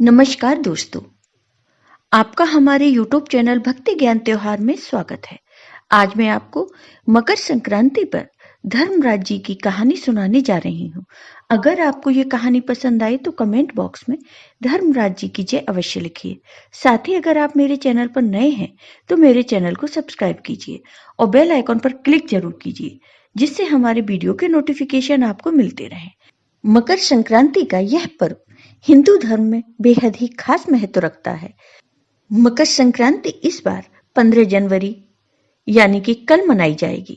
नमस्कार दोस्तों, आपका हमारे YouTube चैनल भक्ति ज्ञान त्योहार में स्वागत है। आज मैं आपको मकर संक्रांति पर धर्मराज जी की कहानी सुनाने जा रही हूँ। अगर आपको ये कहानी पसंद आई तो कमेंट बॉक्स में धर्मराज जी की जय अवश्य लिखिए। साथ ही अगर आप मेरे चैनल पर नए हैं तो मेरे चैनल को सब्सक्राइब कीजिए और बेल आइकॉन पर क्लिक जरूर कीजिए, जिससे हमारे वीडियो के नोटिफिकेशन आपको मिलते रहें। मकर संक्रांति का यह पर्व हिंदू धर्म में बेहद ही खास महत्व रखता है। मकर संक्रांति इस बार 15 जनवरी यानी कि कल मनाई जाएगी।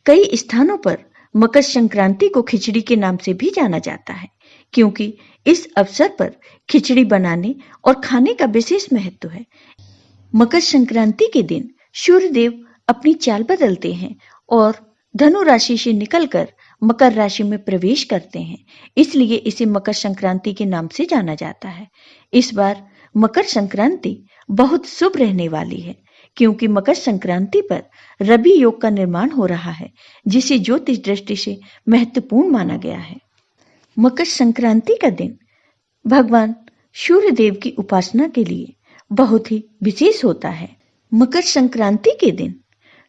कई स्थानों पर मकर संक्रांति को खिचड़ी के नाम से भी जाना जाता है, क्योंकि इस अवसर पर खिचड़ी बनाने और खाने का विशेष महत्व है। मकर संक्रांति के दिन सूर्यदेव अपनी चाल बदलते हैं और धनु राशि से निकलकर मकर राशि में प्रवेश करते हैं, इसलिए इसे मकर संक्रांति के नाम से जाना जाता है। इस बार मकर संक्रांति बहुत शुभ रहने वाली है, क्योंकि मकर संक्रांति पर रवि योग का निर्माण हो रहा है, जिसे ज्योतिष दृष्टि से महत्वपूर्ण माना गया है। मकर संक्रांति का दिन भगवान सूर्य देव की उपासना के लिए बहुत ही विशेष होता है। मकर संक्रांति के दिन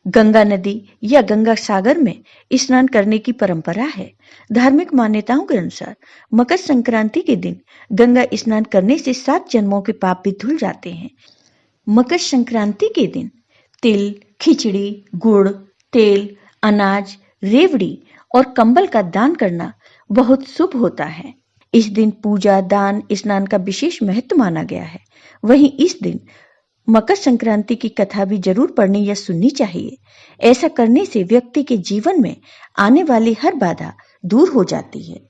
गंगा नदी या गंगा सागर में स्नान करने की परंपरा है। धार्मिक मान्यताओं के अनुसार मकर संक्रांति के दिन गंगा स्नान करने से 7 जन्मों के पाप भी धुल जाते हैं। मकर संक्रांति के दिन तिल, खिचड़ी, गुड़, तेल, अनाज, रेवड़ी और कंबल का दान करना बहुत शुभ होता है। इस दिन पूजा, दान, स्नान का विशेष महत्व माना गया है। वहीं इस दिन मकर संक्रांति की कथा भी जरूर पढ़नी या सुननी चाहिए। ऐसा करने से व्यक्ति के जीवन में आने वाली हर बाधा दूर हो जाती है।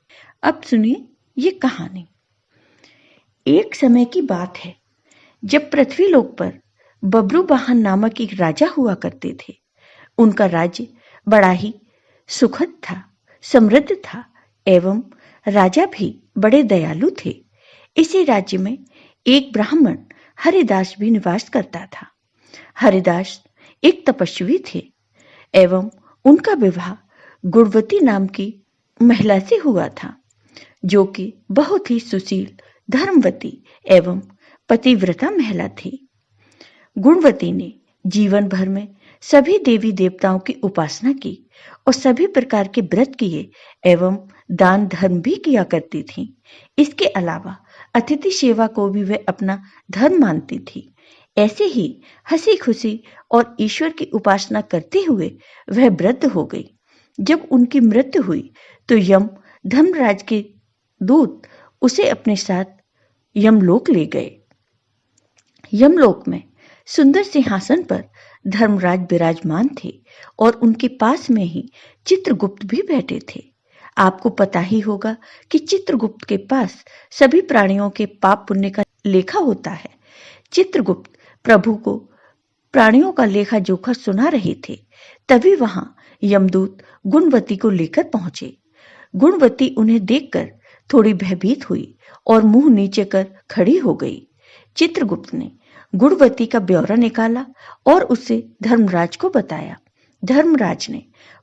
अब सुनिए ये कहानी। एक समय की बात है जब पृथ्वीलोक पर बब्रुवाहन नामक एक राजा हुआ करते थे। उनका राज्य बड़ा ही सुखद था, समृद्ध था एवं राजा भी बड़े दयालु थे। इसी राज्य में एक ब्राह्मण हरिदास भी निवास करता था। हरिदास एक तपस्वी थे एवं उनका विवाह गुणवती नाम की महिला से हुआ था, जो कि बहुत ही सुशील, धर्मवती एवं पतिव्रता महिला थी। गुणवती ने जीवन भर में सभी देवी देवताओं की उपासना की और सभी प्रकार के व्रत किए एवं दान धर्म भी किया करती थी। इसके अलावा अतिथि सेवा को भी वह अपना धर्म मानती थी। ऐसे ही हंसी खुशी और ईश्वर की उपासना करते हुए वह वृद्ध हो गई। जब उनकी मृत्यु हुई तो यम धर्मराज के दूत उसे अपने साथ यमलोक ले गए। यमलोक में सुंदर सिंहासन पर धर्मराज विराजमान थे और उनके पास में ही चित्रगुप्त भी बैठे थे। आपको पता ही होगा कि चित्रगुप्त के पास सभी प्राणियों के पाप पुण्य का लेखा होता है। चित्रगुप्त प्रभु को प्राणियों का लेखा जोखा सुना रहे थे। तभी वहां यमदूत गुणवती को लेकर पहुंचे। गुणवती उन्हें देखकर थोड़ी भयभीत हुई और मुंह नीचे कर खड़ी हो गई। चित्रगुप्त ने गुणवती का ब्यौरा निकाला और उसे धर्मराज को बताया। धर्मराज ने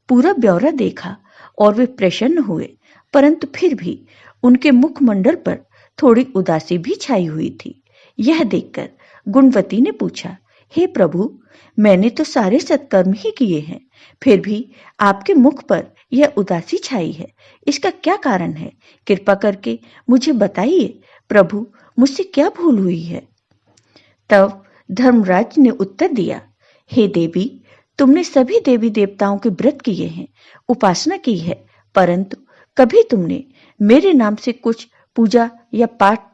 पूरा ब्यौरा देखा और वे प्रसन्न हुए, परंतु फिर भी उनके मुखमंडल पर थोड़ी उदासी भी छाई हुई थी। यह देखकर गुणवती ने पूछा, हे प्रभु, मैंने तो सारे सत्कर्म ही किए हैं, फिर भी आपके मुख पर यह उदासी छाई है। इसका क्या कारण है? कृपा करके मुझे बताइए प्रभु, मुझसे क्या भूल हुई है? तब धर्मराज ने उत्तर दिया, हे देवी, तुमने सभी देवी देवताओं के व्रत किए हैं, उपासना की है, परंतु कभी तुमने मेरे नाम से कुछ पूजा या पाठ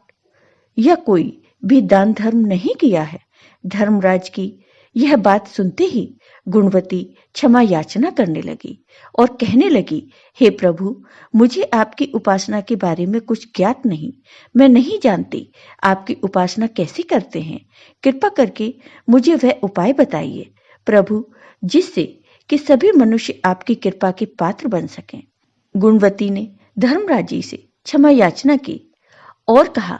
या कोई भी दान धर्म नहीं किया है। धर्मराज की यह बात सुनते ही गुणवती क्षमा याचना करने लगी और कहने लगी, हे प्रभु, मुझे आपकी उपासना के बारे में कुछ ज्ञात नहीं। मैं नहीं जानती आपकी उपासना कैसे करते हैं। कृपा करके मुझे वह उपाय बताइए प्रभु, जिससे कि सभी मनुष्य आपकी कृपा के पात्र बन सकें। गुणवती ने धर्मराज जी से क्षमा याचना की और कहा,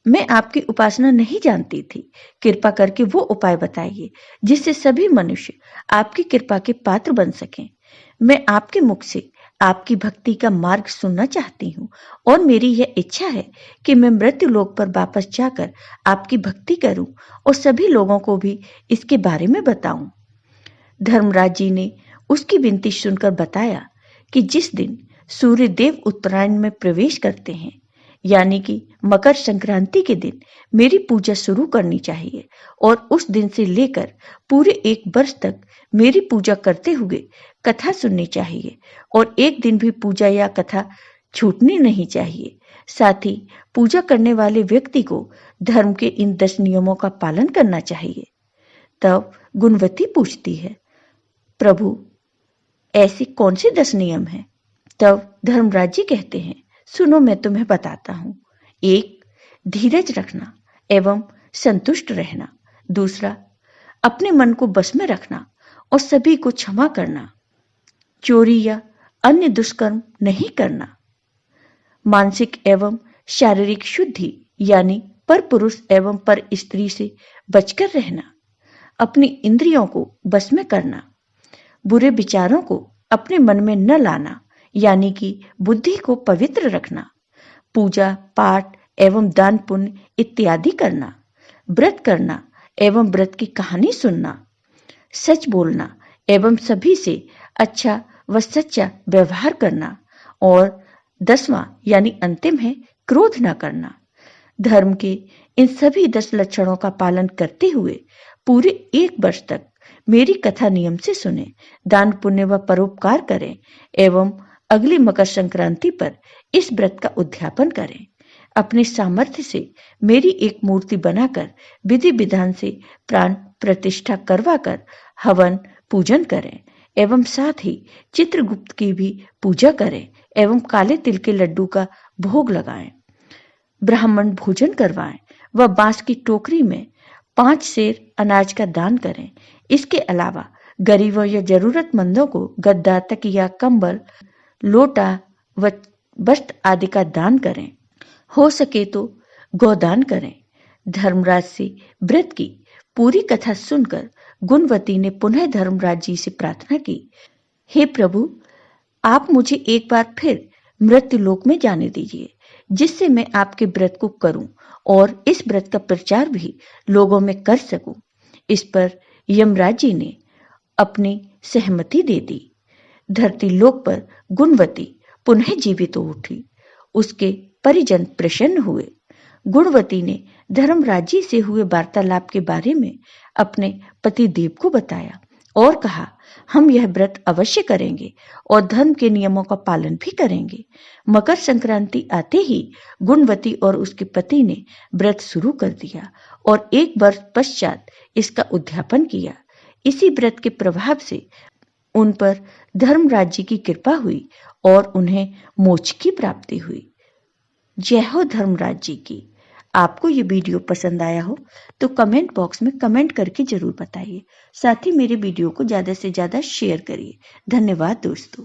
मैं आपकी उपासना नहीं जानती थी। कृपा करके वो उपाय बताइए जिससे सभी मनुष्य आपकी कृपा के पात्र बन सकें। मैं आपके मुख से आपकी भक्ति का मार्ग सुनना चाहती हूँ और मेरी यह इच्छा है कि मैं मृत्यु लोक पर वापस जाकर आपकी भक्ति करूं और सभी लोगों को भी इसके बारे में बताऊं। धर्मराज जी ने उसकी विनती सुनकर बताया कि जिस दिन सूर्य देव उत्तरायण में प्रवेश करते हैं, यानी कि मकर संक्रांति के दिन मेरी पूजा शुरू करनी चाहिए और उस दिन से लेकर पूरे 1 वर्ष तक मेरी पूजा करते हुए कथा सुननी चाहिए और एक दिन भी पूजा या कथा छूटनी नहीं चाहिए। साथ ही पूजा करने वाले व्यक्ति को धर्म के इन 10 नियमों का पालन करना चाहिए। तब गुणवती पूछती है, प्रभु ऐसे कौन से 10 नियम हैं? तब धर्मराज जी कहते हैं, सुनो मैं तुम्हें बताता हूं। 1. धीरज रखना एवं संतुष्ट रहना। 2. अपने मन को बस में रखना और सभी को क्षमा करना। चोरी या अन्य दुष्कर्म नहीं करना। मानसिक एवं शारीरिक शुद्धि यानी पर पुरुष एवं पर स्त्री से बचकर रहना। अपनी इंद्रियों को बस में करना। बुरे विचारों को अपने मन में न लाना यानी कि बुद्धि को पवित्र रखना। पूजा पाठ एवं दान पुण्य इत्यादि करना। व्रत करना एवं व्रत की कहानी सुनना। सच बोलना एवं सभी से अच्छा व सच्चा व्यवहार करना। और 10वां यानी अंतिम है, क्रोध न करना। धर्म के इन सभी 10 लक्षणों का पालन करते हुए पूरे 1 वर्ष तक मेरी कथा नियम से सुने, दान पुण्य व परोपकार करें एवं अगली मकर संक्रांति पर इस व्रत का उद्यापन करें। अपने सामर्थ्य से मेरी एक मूर्ति बनाकर विधि विधान से प्राण प्रतिष्ठा करवाकर हवन पूजन करें एवं साथ ही चित्रगुप्त की भी पूजा करें एवं काले तिल के लड्डू का भोग लगाएं। ब्राह्मण भोजन करवाएं व बांस की टोकरी में 5 सेर अनाज का दान करें। इसके अलावा गरीबों या जरूरतमंदों को गद्दा, तकिया, कंबल, लोटा व वस्त्र आदि का दान करें। हो सके तो गोदान करें। धर्मराज से व्रत की पूरी कथा सुनकर गुणवती ने पुनः धर्मराज जी से प्रार्थना की, हे प्रभु, आप मुझे एक बार फिर मृत्यु लोक में जाने दीजिए, जिससे मैं आपके व्रत को करूं और इस व्रत का प्रचार भी लोगों में कर सकूं। इस पर यमराज जी ने अपनी सहमति दे दी। धरती लोक पर गुणवती पुनः जीवित हो उठी। उसके परिजन प्रसन्न हुए। गुणवती ने धर्मराज जी से हुए वार्तालाप के बारे में अपने पति देव को बताया और कहा, हम यह व्रत अवश्य करेंगे और धर्म के नियमों का पालन भी करेंगे। मकर संक्रांति आते ही गुणवती और उसके पति ने व्रत शुरू कर दिया और 1 वर्ष पश्चात इसका उद्यापन किया। इसी व्रत के प्रभाव से उन पर धर्मराज जी की कृपा हुई और उन्हें मोक्ष की प्राप्ति हुई। जय हो धर्मराज जी की। आपको ये वीडियो पसंद आया हो तो कमेंट बॉक्स में कमेंट करके जरूर बताइए। साथ ही मेरे वीडियो को ज़्यादा से ज़्यादा शेयर करिए। धन्यवाद दोस्तों।